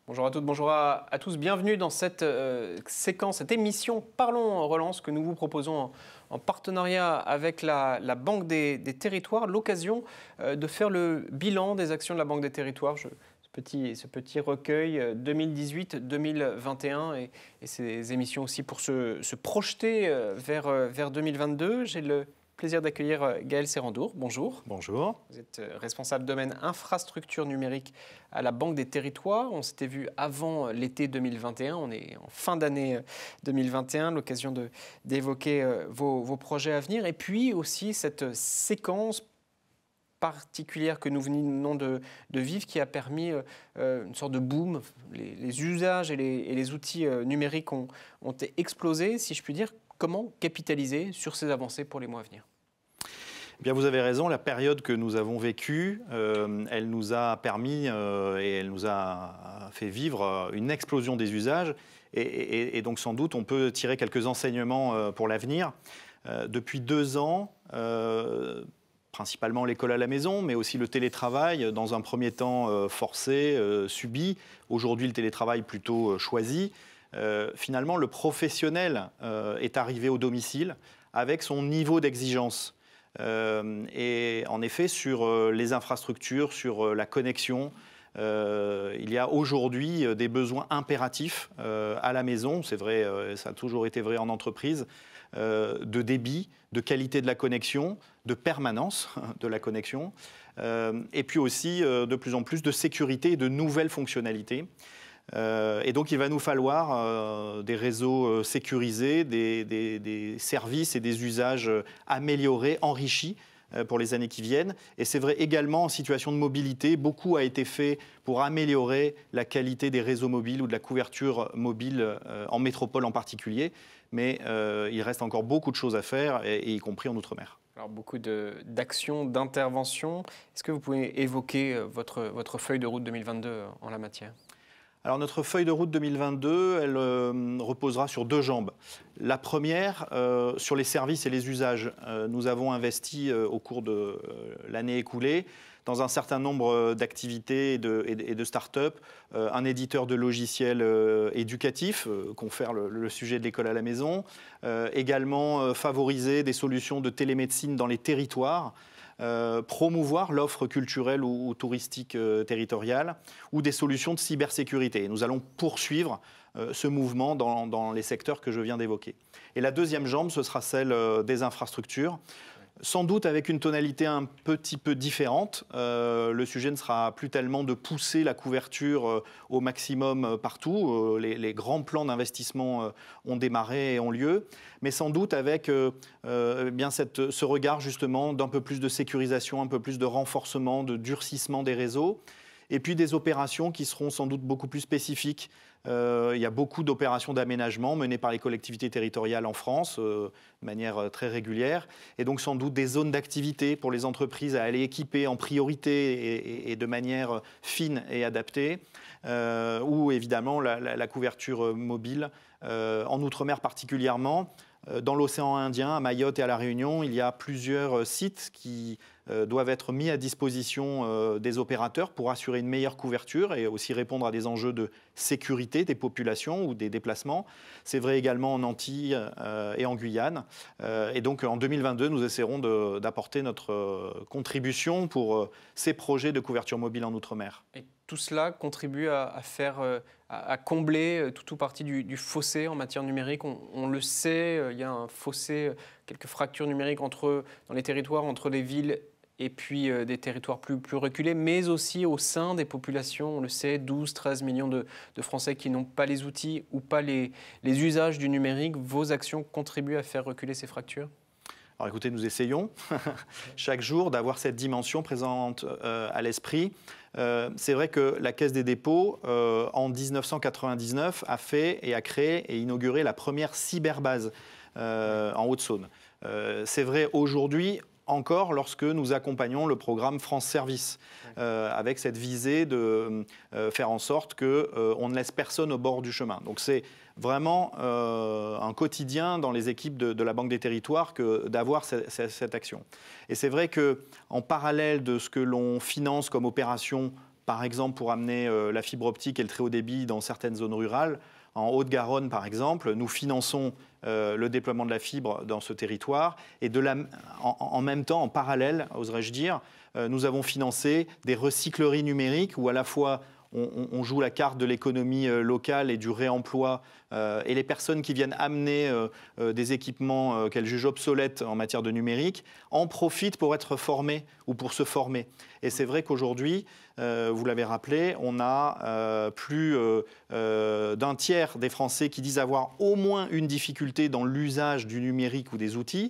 Bonjour à toutes, bonjour à tous. Bienvenue dans cette séquence, cette émission Parlons Relance que nous vous proposons en partenariat avec la Banque des Territoires. L'occasion de faire le bilan des actions de la Banque des Territoires. Ce petit recueil 2018-2021 et ces émissions aussi pour se projeter vers 2022. J'ai le plaisir d'accueillir Gaël Serrandour. Bonjour. Bonjour. Vous êtes responsable domaine infrastructure numérique à la Banque des Territoires. On s'était vu avant l'été 2021. On est en fin d'année 2021, l'occasion d'évoquer vos projets à venir. Et puis aussi cette séquence particulière que nous venons de vivre qui a permis une sorte de boom. Les usages et les outils numériques ont explosé, si je puis dire. Comment capitaliser sur ces avancées pour les mois à venir ? Eh bien, vous avez raison, la période que nous avons vécue, elle nous a permis et elle nous a fait vivre une explosion des usages. Et donc, sans doute, on peut tirer quelques enseignements pour l'avenir. Depuis 2 ans, principalement l'école à la maison, mais aussi le télétravail, dans un premier temps forcé, subi. Aujourd'hui, le télétravail plutôt choisi. Finalement, le professionnel est arrivé au domicile avec son niveau d'exigence. Et en effet, sur les infrastructures, sur la connexion, il y a aujourd'hui des besoins impératifs à la maison. C'est vrai, ça a toujours été vrai en entreprise, de débit, de qualité de la connexion, de permanence de la connexion, et puis aussi de plus en plus de sécurité et de nouvelles fonctionnalités. Et donc, il va nous falloir des réseaux sécurisés, des services et des usages améliorés, enrichis pour les années qui viennent. Et c'est vrai également en situation de mobilité. Beaucoup a été fait pour améliorer la qualité des réseaux mobiles ou de la couverture mobile en métropole en particulier. Mais il reste encore beaucoup de choses à faire, y compris en Outre-mer. Alors, beaucoup d'actions, d'interventions. Est-ce que vous pouvez évoquer votre feuille de route 2022 en la matière ? Alors notre feuille de route 2022, elle reposera sur 2 jambes. La première, sur les services et les usages. Nous avons investi au cours de l'année écoulée dans un certain nombre d'activités et de start-up, un éditeur de logiciels éducatifs, confère le sujet de l'école à la maison, également favoriser des solutions de télémédecine dans les territoires, promouvoir l'offre culturelle ou touristique territoriale ou des solutions de cybersécurité. Nous allons poursuivre ce mouvement dans les secteurs que je viens d'évoquer. Et la deuxième jambe, ce sera celle des infrastructures. Sans doute avec une tonalité un petit peu différente. Le sujet ne sera plus tellement de pousser la couverture au maximum partout. Les grands plans d'investissement ont démarré et ont lieu. Mais sans doute avec bien ce regard justement d'un peu plus de sécurisation, un peu plus de renforcement, de durcissement des réseaux. Et puis des opérations qui seront sans doute beaucoup plus spécifiques. Il y a beaucoup d'opérations d'aménagement menées par les collectivités territoriales en France de manière très régulière. Et donc sans doute des zones d'activité pour les entreprises à aller équiper en priorité et de manière fine et adaptée. Ou évidemment la couverture mobile, en Outre-mer particulièrement. Dans l'océan Indien, à Mayotte et à La Réunion, il y a plusieurs sites qui doivent être mis à disposition des opérateurs pour assurer une meilleure couverture et aussi répondre à des enjeux de sécurité des populations ou des déplacements. C'est vrai également en Antilles et en Guyane. Et donc en 2022, nous essaierons d'apporter notre contribution pour ces projets de couverture mobile en Outre-mer. Et tout cela contribue à combler tout ou partie du fossé en matière numérique. On le sait, il y a un fossé, quelques fractures numériques dans les territoires, entre les villes et puis des territoires plus reculés, mais aussi au sein des populations. On le sait, 12-13 millions de Français qui n'ont pas les outils ou pas les usages du numérique. Vos actions contribuent à faire reculer ces fractures ? Alors écoutez, nous essayons chaque jour d'avoir cette dimension présente à l'esprit. C'est vrai que la Caisse des dépôts, en 1999, a fait et a créé et inauguré la première cyberbase en Haute-Saône. C'est vrai aujourd'hui encore lorsque nous accompagnons le programme France Service, avec cette visée de faire en sorte qu'on ne laisse personne au bord du chemin. Donc c'est vraiment un quotidien dans les équipes de la Banque des Territoires que d'avoir cette action. Et c'est vrai qu'en parallèle de ce que l'on finance comme opération par exemple pour amener la fibre optique et le très haut débit dans certaines zones rurales. En Haute-Garonne, par exemple, nous finançons le déploiement de la fibre dans ce territoire. Et en même temps, en parallèle, oserais-je dire, nous avons financé des recycleries numériques où à la fois on joue la carte de l'économie locale et du réemploi. Et les personnes qui viennent amener des équipements qu'elles jugent obsolètes en matière de numérique en profitent pour être formées ou pour se former. Et c'est vrai qu'aujourd'hui, vous l'avez rappelé, on a plus d'un tiers des Français qui disent avoir au moins une difficulté dans l'usage du numérique ou des outils.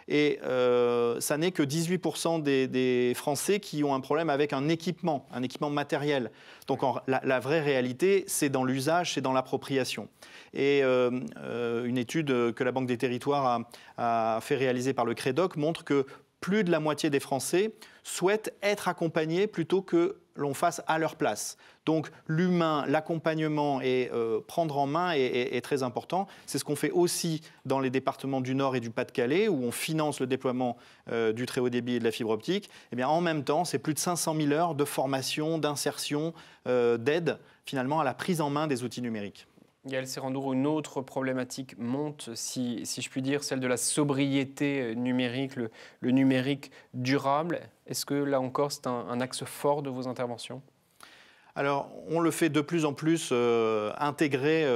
Et ça n'est que 18% des Français qui ont un problème avec un équipement matériel. Donc la vraie réalité, c'est dans l'usage, c'est dans l'appropriation. Et une étude que la Banque des Territoires a fait réaliser par le Crédoc montre que plus de la moitié des Français souhaitent être accompagnés plutôt que l'on fasse à leur place. Donc l'humain, l'accompagnement et prendre en main est très important. C'est ce qu'on fait aussi dans les départements du Nord et du Pas-de-Calais, où on finance le déploiement du très haut débit et de la fibre optique. Eh bien, en même temps, c'est plus de 500 000 heures de formation, d'insertion, d'aide finalement à la prise en main des outils numériques. Gaël Sérandour, une autre problématique monte, si je puis dire, celle de la sobriété numérique, le numérique durable. Est-ce que là encore, c'est un axe fort de vos interventions ? Alors, on le fait de plus en plus intégrer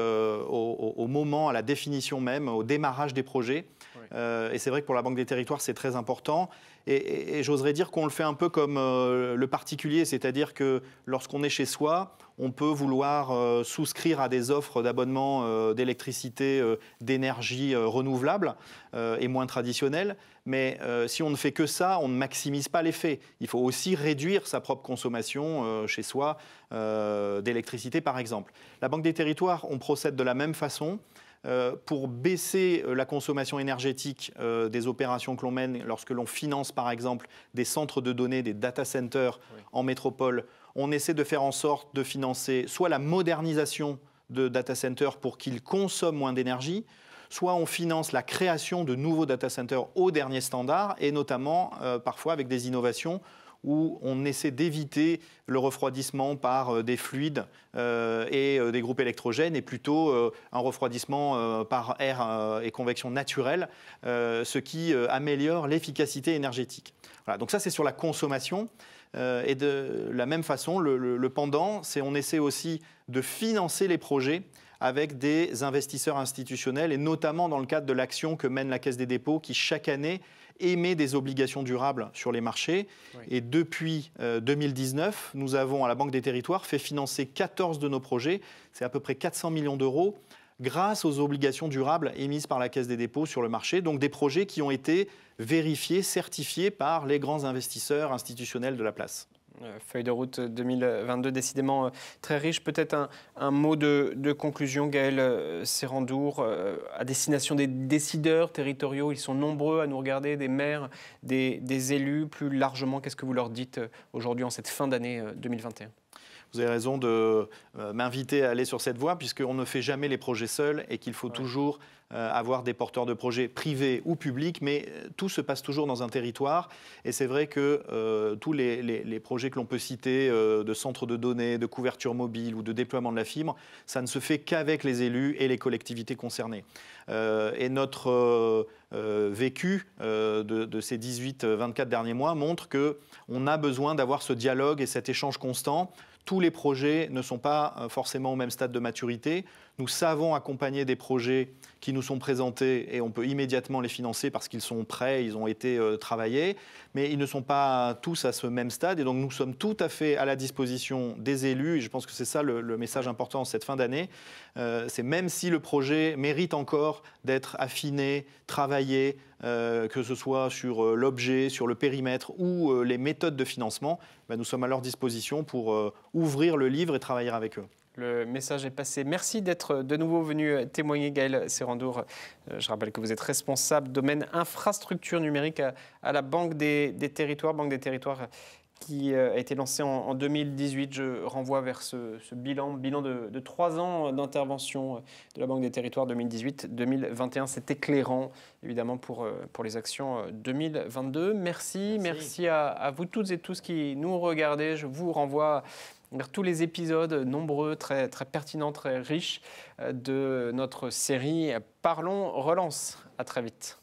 au moment, à la définition même, au démarrage des projets. Oui. Et c'est vrai que pour la Banque des Territoires, c'est très important. Et j'oserais dire qu'on le fait un peu comme le particulier, c'est-à-dire que lorsqu'on est chez soi, on peut vouloir souscrire à des offres d'abonnement d'électricité, d'énergie renouvelable et moins traditionnelle. Mais si on ne fait que ça, on ne maximise pas l'effet. Il faut aussi réduire sa propre consommation chez soi d'électricité, par exemple. La Banque des Territoires, on procède de la même façon. Pour baisser la consommation énergétique des opérations que l'on mène lorsque l'on finance par exemple des centres de données, des data centers en métropole, on essaie de faire en sorte de financer soit la modernisation de data centers pour qu'ils consomment moins d'énergie, soit on finance la création de nouveaux data centers aux derniers standards et notamment parfois avec des innovations où on essaie d'éviter le refroidissement par des fluides et des groupes électrogènes et plutôt un refroidissement par air et convection naturelle, ce qui améliore l'efficacité énergétique. Voilà, donc ça, c'est sur la consommation. Et de la même façon, le pendant, c'est on essaie aussi de financer les projets avec des investisseurs institutionnels et notamment dans le cadre de l'action que mène la Caisse des dépôts qui, chaque année, émet des obligations durables sur les marchés. Oui. Et depuis 2019, nous avons à la Banque des Territoires fait financer 14 de nos projets, c'est à peu près 400 millions d'euros, grâce aux obligations durables émises par la Caisse des dépôts sur le marché, donc des projets qui ont été vérifiés, certifiés par les grands investisseurs institutionnels de la place. Feuille de route 2022, décidément très riche. Peut-être un mot de conclusion, Gaël Sérandour, à destination des décideurs territoriaux. Ils sont nombreux à nous regarder, des maires, des élus. Plus largement, qu'est-ce que vous leur dites aujourd'hui en cette fin d'année 2021 ? Vous avez raison de m'inviter à aller sur cette voie, puisqu'on ne fait jamais les projets seuls et qu'il faut toujours avoir des porteurs de projets privés ou publics, mais tout se passe toujours dans un territoire. Et c'est vrai que tous les projets que l'on peut citer, de centres de données, de couverture mobile ou de déploiement de la fibre, ça ne se fait qu'avec les élus et les collectivités concernées. Et notre vécu de ces 18-24 derniers mois montre qu'on a besoin d'avoir ce dialogue et cet échange constant. Tous les projets ne sont pas forcément au même stade de maturité. Nous savons accompagner des projets qui nous sont présentés et on peut immédiatement les financer parce qu'ils sont prêts, ils ont été travaillés, mais ils ne sont pas tous à ce même stade et donc nous sommes tout à fait à la disposition des élus et je pense que c'est ça le message important en cette fin d'année. C'est même si le projet mérite encore d'être affiné, travaillé, que ce soit sur l'objet, sur le périmètre ou les méthodes de financement, nous sommes à leur disposition pour ouvrir le livre et travailler avec eux. Le message est passé. Merci d'être de nouveau venu témoigner, Gaël Sérandour. Je rappelle que vous êtes responsable domaine infrastructure numérique à la Banque des Territoires. Banque des Territoires qui a été lancée en 2018. Je renvoie vers ce bilan de 3 ans d'intervention de la Banque des Territoires 2018-2021. C'est éclairant, évidemment, pour les actions 2022. Merci à vous toutes et tous qui nous regardez. Je vous renvoie lire tous les épisodes nombreux, très, très pertinents, très riches de notre série Parlons Relance. À très vite.